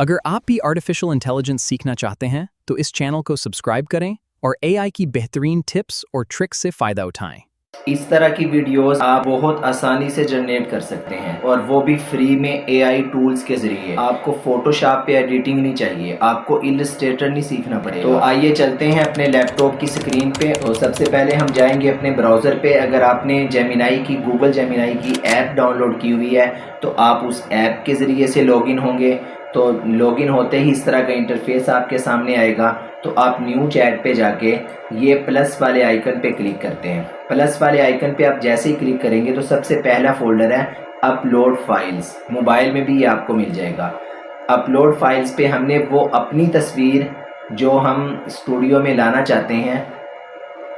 अगर आप भी आर्टिफिशियल इंटेलिजेंस सीखना चाहते हैं तो इस चैनल को सब्सक्राइब करें और एआई की बेहतरीन टिप्स और ट्रिक्स से फ़ायदा उठाएं। इस तरह की वीडियोस आप बहुत आसानी से जनरेट कर सकते हैं और वो भी फ्री में एआई टूल्स के ज़रिए। आपको फोटोशॉप पे एडिटिंग नहीं चाहिए, आपको इलस्ट्रेटर नहीं सीखना पड़ेगा। तो आइए चलते हैं अपने लैपटॉप की स्क्रीन पे। तो सबसे पहले हम जाएंगे अपने ब्राउज़र पे। अगर आपने जेमिनाई की गूगल जेमिनाई की ऐप डाउनलोड की हुई है तो आप उस ऐप के ज़रिए से लॉगिन होंगे। तो लॉगिन होते ही इस तरह का इंटरफेस आपके सामने आएगा। तो आप न्यू चैट पे जाके ये प्लस वाले आइकन पे क्लिक करते हैं। प्लस वाले आइकन पे आप जैसे ही क्लिक करेंगे तो सबसे पहला फोल्डर है अपलोड फाइल्स। मोबाइल में भी ये आपको मिल जाएगा। अपलोड फाइल्स पे हमने वो अपनी तस्वीर जो हम स्टूडियो में लाना चाहते हैं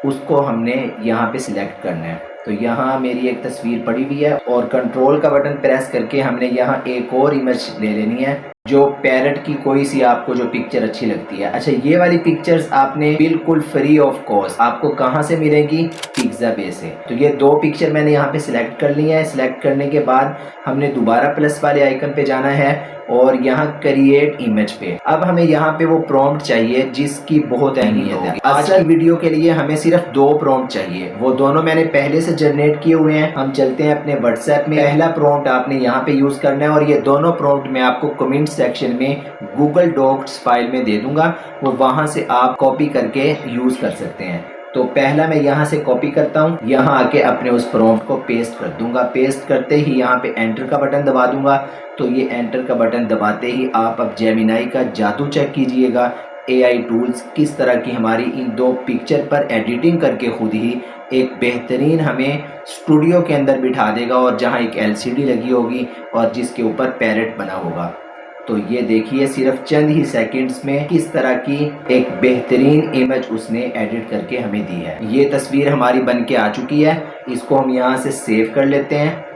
उसको हमने यहाँ पे सिलेक्ट करना है। तो यहाँ मेरी एक तस्वीर पड़ी हुई है और कंट्रोल का बटन प्रेस करके हमने यहाँ एक और इमेज ले लेनी है जो पैरट की कोई सी आपको जो पिक्चर अच्छी लगती है। अच्छा, ये वाली पिक्चर्स आपने बिल्कुल फ्री ऑफ कॉस्ट आपको कहाँ से मिलेंगी? पिक्साबे से। तो ये दो पिक्चर मैंने यहाँ पे सिलेक्ट कर ली है। सिलेक्ट करने के बाद हमने दोबारा प्लस वाले आइकन पे जाना है और यहाँ क्रिएट इमेज पे। अब हमें यहाँ पे वो प्रॉम्प्ट चाहिए जिसकी बहुत अहमियत है। आज की वीडियो के लिए हमें सिर्फ दो प्रॉम्प्ट चाहिए, वो दोनों मैंने पहले से जनरेट किए हुए हैं। हम चलते हैं अपने व्हाट्सएप में। पहला प्रॉम्प्ट आपने यहाँ पे यूज करना है और ये दोनों प्रॉम्प्ट मैं आपको कमेंट सेक्शन में गूगल डॉक्स फाइल में दे दूंगा, वो वहां से आप कॉपी करके यूज कर सकते हैं। तो पहला मैं यहाँ से कॉपी करता हूँ, यहाँ आके अपने उस प्रॉम्प्ट को पेस्ट कर दूंगा। पेस्ट करते ही यहाँ पे एंटर का बटन दबा दूंगा। तो ये एंटर का बटन दबाते ही आप अब जेमिनाई का जादू चेक कीजिएगा। एआई टूल्स किस तरह की हमारी इन दो पिक्चर पर एडिटिंग करके खुद ही एक बेहतरीन हमें स्टूडियो के अंदर बिठा देगा और जहाँ एक एलसीडी लगी होगी और जिसके ऊपर पैरेट बना होगा। तो ये देखिए सिर्फ चंद ही सेकंड्स में किस तरह की एक बेहतरीन इमेज उसने एडिट करके हमें दी है। ये तस्वीर हमारी बन के आ चुकी है। इसको हम यहाँ से सेव कर लेते हैं।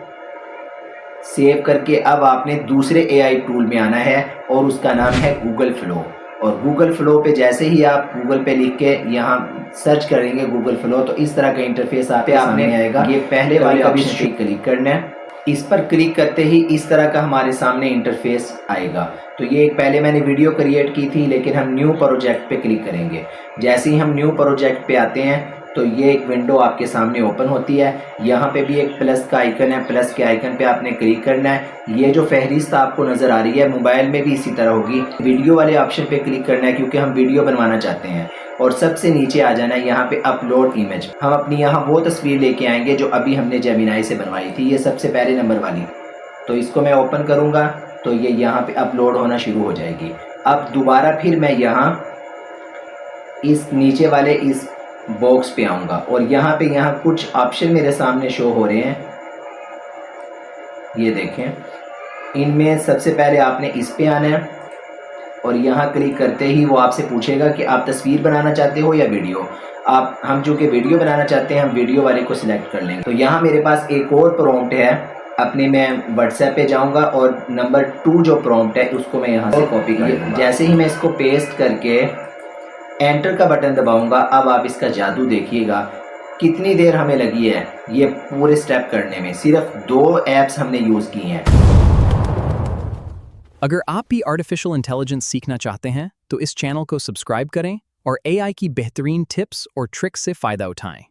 सेव करके अब आपने दूसरे एआई टूल में आना है और उसका नाम है गूगल फ्लो। और गूगल फ्लो पे जैसे ही आप गूगल पे लिख के यहाँ सर्च करेंगे गूगल फ्लो, तो इस तरह का इंटरफेस आपने आएगा। ये पहले वाले ऑप्शन पे क्लिक करना है। इस पर क्लिक करते ही इस तरह का हमारे सामने इंटरफेस आएगा। तो ये पहले मैंने वीडियो क्रिएट की थी, लेकिन हम न्यू प्रोजेक्ट पे क्लिक करेंगे। जैसे ही हम न्यू प्रोजेक्ट पे आते हैं तो ये एक विंडो आपके सामने ओपन होती है। यहाँ पे भी एक प्लस का आइकन है, प्लस के आइकन पे आपने क्लिक करना है। ये जो फहरिस्त आपको नज़र आ रही है मोबाइल में भी इसी तरह होगी। वीडियो वाले ऑप्शन पे क्लिक करना है क्योंकि हम वीडियो बनवाना चाहते हैं। और सबसे नीचे आ जाना है यहाँ पे अपलोड इमेज। हम अपनी यहाँ वो तस्वीर लेके आएंगे जो अभी हमने जेमिनाई से बनवाई थी, ये सबसे पहले नंबर वाली। तो इसको मैं ओपन करूँगा तो ये यहाँ पे अपलोड होना शुरू हो जाएगी। अब दोबारा फिर मैं यहाँ इस नीचे वाले इस बॉक्स पे आऊँगा और यहाँ कुछ ऑप्शन मेरे सामने शो हो रहे हैं। ये देखें, इनमें सबसे पहले आपने इस पे आना है और यहाँ क्लिक करते ही वो आपसे पूछेगा कि आप तस्वीर बनाना चाहते हो या वीडियो। हम जो कि वीडियो बनाना चाहते हैं, हम वीडियो वाले को सिलेक्ट कर लेंगे। तो यहाँ मेरे पास एक और प्रॉम्प्ट है। अपने मैं व्हाट्सएप पे जाऊँगा और नंबर 2 जो प्रॉम्प्ट है उसको मैं यहाँ से कॉपी कर लूँगा। जैसे ही मैं इसको पेस्ट करके एंटर का बटन दबाऊंगा, अब आप इसका जादू देखिएगा कितनी देर हमें लगी है ये पूरे स्टेप करने में। सिर्फ 2 ऐप्स हमने यूज़ की हैं। अगर आप भी आर्टिफिशियल इंटेलिजेंस सीखना चाहते हैं तो इस चैनल को सब्सक्राइब करें और एआई की बेहतरीन टिप्स और ट्रिक्स से फ़ायदा उठाएं।